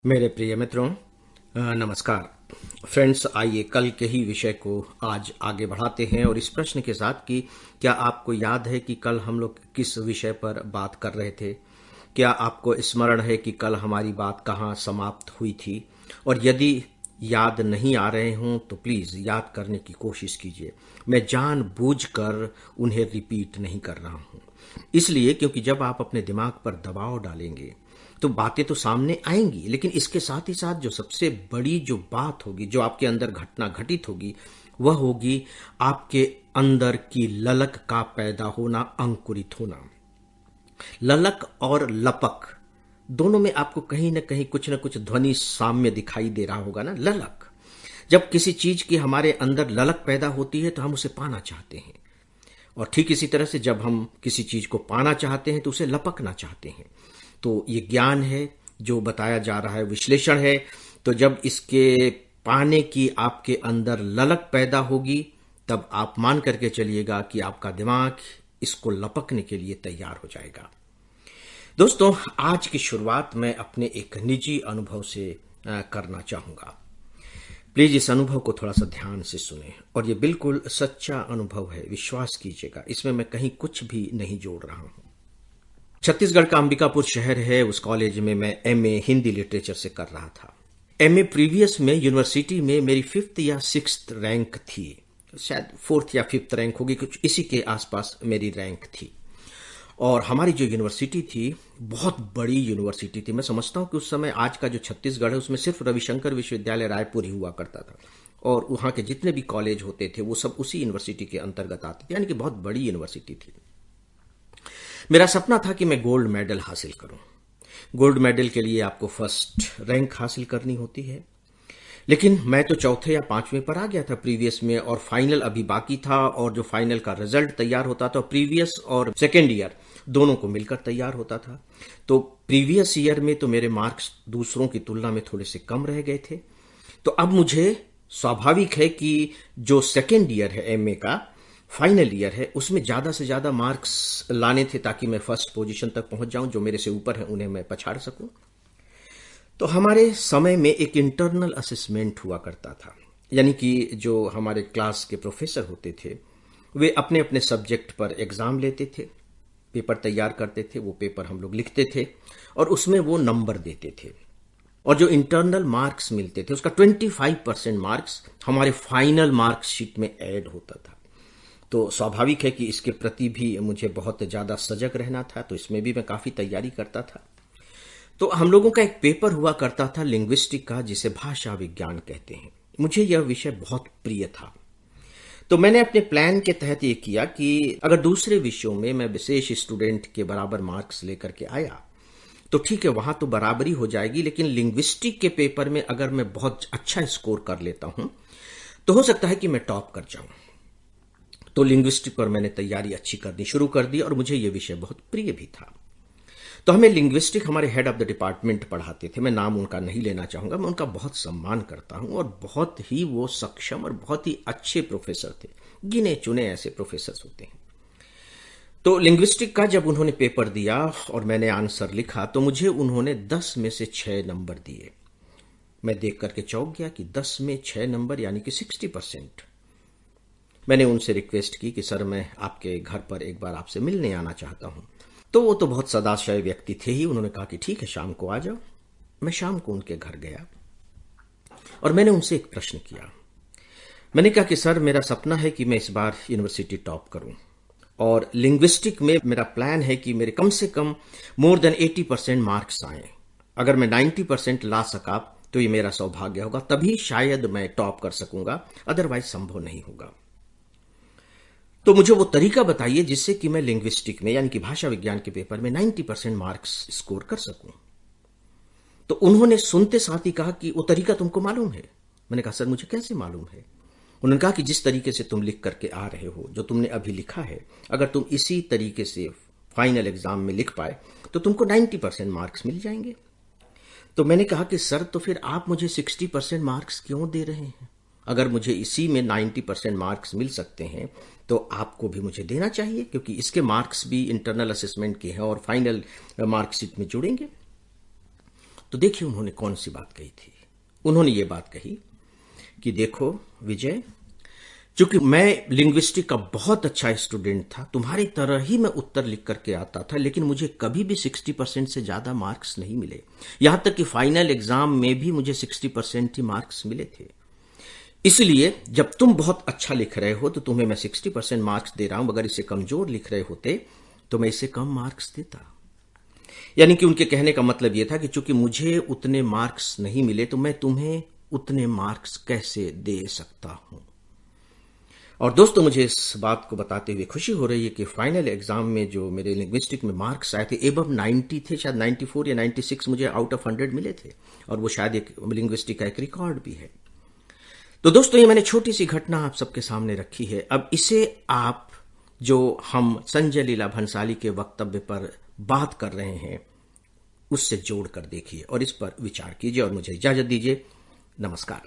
मेरे प्रिय मित्रों, नमस्कार। फ्रेंड्स, आइए कल के ही विषय को आज आगे बढ़ाते हैं और इस प्रश्न के साथ कि क्या आपको याद है कि कल हम लोग किस विषय पर बात कर रहे थे? क्या आपको स्मरण है कि कल हमारी बात कहाँ समाप्त हुई थी? और यदि याद नहीं आ रहे हों तो प्लीज़ याद करने की कोशिश कीजिए। मैं जानबूझकर उन्हें रिपीट नहीं कर रहा हूँ, इसलिए क्योंकि जब आप अपने दिमाग पर दबाव डालेंगे तो बातें तो सामने आएंगी, लेकिन इसके साथ ही साथ जो सबसे बड़ी जो बात होगी, जो आपके अंदर घटना घटित होगी, वह होगी आपके अंदर की ललक का पैदा होना, अंकुरित होना। ललक और लपक दोनों में आपको कहीं ना कहीं कुछ ना कुछ ध्वनि साम्य दिखाई दे रहा होगा ना। ललक, जब किसी चीज की हमारे अंदर ललक पैदा होती है तो हम उसे पाना चाहते हैं, और ठीक इसी तरह से जब हम किसी चीज को पाना चाहते हैं तो उसे लपकना चाहते हैं। तो ये ज्ञान है जो बताया जा रहा है, विश्लेषण है। तो जब इसके पाने की आपके अंदर ललक पैदा होगी तब आप मान करके चलिएगा कि आपका दिमाग इसको लपकने के लिए तैयार हो जाएगा। दोस्तों, आज की शुरुआत मैं अपने एक निजी अनुभव से करना चाहूंगा। प्लीज इस अनुभव को थोड़ा सा ध्यान से सुने, और ये बिल्कुल सच्चा अनुभव है, विश्वास कीजिएगा, इसमें मैं कहीं कुछ भी नहीं जोड़ रहा हूं। छत्तीसगढ़ का अंबिकापुर शहर है, उस कॉलेज में मैं एमए हिंदी लिटरेचर से कर रहा था। एमए प्रीवियस में यूनिवर्सिटी में मेरी 5th या 6th रैंक थी, शायद 4th या 5th रैंक होगी, कुछ इसी के आसपास मेरी रैंक थी। और हमारी जो यूनिवर्सिटी थी बहुत बड़ी यूनिवर्सिटी थी। मैं समझता हूं कि उस समय आज का जो छत्तीसगढ़ है उसमें सिर्फ रविशंकर विश्वविद्यालय रायपुर ही हुआ करता था, और वहां के जितने भी कॉलेज होते थे वो सब उसी यूनिवर्सिटी के अंतर्गत आते थे, यानी कि बहुत बड़ी यूनिवर्सिटी थी। मेरा सपना था कि मैं गोल्ड मेडल हासिल करूं। गोल्ड मेडल के लिए आपको फर्स्ट रैंक हासिल करनी होती है, लेकिन मैं तो चौथे या 5वें पर आ गया था प्रीवियस में, और फाइनल अभी बाकी था, और जो फाइनल का रिजल्ट तैयार होता था प्रीवियस और सेकेंड ईयर दोनों को मिलकर तैयार होता था। तो प्रीवियस ईयर में तो मेरे मार्क्स दूसरों की तुलना में थोड़े से कम रह गए थे। तो अब मुझे स्वाभाविक है कि जो सेकेंड ईयर है एमए का, फाइनल ईयर है, उसमें ज्यादा से ज्यादा मार्क्स लाने थे ताकि मैं फर्स्ट पोजीशन तक पहुंच जाऊं। जो मेरे से ऊपर है उन्हें मैं पछाड़ सकूं। तो हमारे समय में एक इंटरनल असेसमेंट हुआ करता था, यानी कि जो हमारे क्लास के प्रोफेसर होते थे वे अपने अपने सब्जेक्ट पर एग्जाम लेते थे, पेपर तैयार करते थे, वो पेपर हम लोग लिखते थे और उसमें वो नंबर देते थे। और जो इंटरनल मार्क्स मिलते थे उसका 25% मार्क्स हमारे फाइनल मार्कशीट में ऐड होता था। तो स्वाभाविक है कि इसके प्रति भी मुझे बहुत ज्यादा सजग रहना था, तो इसमें भी मैं काफी तैयारी करता था। तो हम लोगों का एक पेपर हुआ करता था लिंग्विस्टिक का, जिसे भाषा विज्ञान कहते हैं। मुझे यह विषय बहुत प्रिय था। तो मैंने अपने प्लान के तहत ये किया कि अगर दूसरे विषयों में मैं विशेष स्टूडेंट के बराबर मार्क्स लेकर के आया तो ठीक है, वहां तो बराबरी हो जाएगी, लेकिन लिंग्विस्टिक के पेपर में अगर मैं बहुत अच्छा स्कोर कर लेता हूं तो हो सकता है कि मैं टॉप कर जाऊं। तो लिंग्विस्टिक पर मैंने तैयारी अच्छी करनी शुरू कर दी, और मुझे यह विषय बहुत प्रिय भी था। तो हमें लिंग्विस्टिक हमारे हेड ऑफ द डिपार्टमेंट पढ़ाते थे। मैं नाम उनका नहीं लेना चाहूंगा, मैं उनका बहुत सम्मान करता हूं, और बहुत ही वो सक्षम और बहुत ही अच्छे प्रोफेसर थे। गिने चुने ऐसे प्रोफेसर होते हैं। तो लिंग्विस्टिक का जब उन्होंने पेपर दिया और मैंने आंसर लिखा तो मुझे उन्होंने 10 में से 6 नंबर दिए। मैं देख करके चौंक गया कि 10 में 6 नंबर यानी कि 60%। मैंने उनसे रिक्वेस्ट की कि सर, मैं आपके घर पर एक बार आपसे मिलने आना चाहता हूं। तो वो तो बहुत सदाशय व्यक्ति थे ही, उन्होंने कहा कि ठीक है, शाम को आ जाओ। मैं शाम को उनके घर गया और मैंने उनसे एक प्रश्न किया। मैंने कहा कि सर, मेरा सपना है कि मैं इस बार यूनिवर्सिटी टॉप करूं, और लिंग्विस्टिक में मेरा प्लान है कि मेरे कम से कम मोर देन 80% मार्क्स आए। अगर मैं 90% ला सका तो ये मेरा सौभाग्य होगा, तभी शायद मैं टॉप कर सकूंगा, अदरवाइज संभव नहीं होगा। तो मुझे वो तरीका बताइए जिससे कि मैं लिंग्विस्टिक में यानी कि भाषा विज्ञान के पेपर में 90% मार्क्स स्कोर कर सकूं। तो उन्होंने सुनते साथ ही कहा कि वो तरीका तुमको मालूम है? मैंने कहा सर, मुझे कैसे मालूम है? उन्होंने कहा कि जिस तरीके से तुम लिख करके आ रहे हो, जो तुमने अभी लिखा है, अगर तुम इसी तरीके से फाइनल एग्जाम में लिख पाए तो तुमको 90% मार्क्स मिल जाएंगे। तो मैंने कहा कि सर, तो फिर आप मुझे 60% मार्क्स क्यों दे रहे हैं? अगर मुझे इसी में 90% मार्क्स मिल सकते हैं तो आपको भी मुझे देना चाहिए, क्योंकि इसके मार्क्स भी इंटरनल असेसमेंट के हैं और फाइनल मार्कशीट में जुड़ेंगे। तो देखिए उन्होंने कौन सी बात कही थी। उन्होंने ये बात कही कि देखो विजय, चूंकि मैं लिंग्विस्टिक का बहुत अच्छा स्टूडेंट था, तुम्हारी तरह ही मैं उत्तर लिख करके आता था, लेकिन मुझे कभी भी 60% से ज्यादा मार्क्स नहीं मिले। यहां तक कि फाइनल एग्जाम में भी मुझे 60% ही मार्क्स मिले थे। इसलिए जब तुम बहुत अच्छा लिख रहे हो तो तुम्हें मैं 60% मार्क्स दे रहा हूं, अगर इसे कमजोर लिख रहे होते तो मैं इसे कम मार्क्स देता। यानी कि उनके कहने का मतलब यह था कि चूंकि मुझे उतने मार्क्स नहीं मिले तो मैं तुम्हें उतने मार्क्स कैसे दे सकता हूं। और दोस्तों, मुझे इस बात को बताते हुए खुशी हो रही है कि फाइनल एग्जाम में जो मेरे लिंग्विस्टिक में मार्क्स आए थे एबव 90 थे, शायद 94 या 96 मुझे आउट ऑफ 100 मिले थे, और वो शायद एक लिंग्विस्टिक का एक रिकॉर्ड भी है। तो दोस्तों, ये मैंने छोटी सी घटना आप सबके सामने रखी है। अब इसे आप जो हम संजय लीला भंसाली के वक्तव्य पर बात कर रहे हैं उससे जोड़कर देखिए और इस पर विचार कीजिए, और मुझे इजाजत दीजिए। नमस्कार।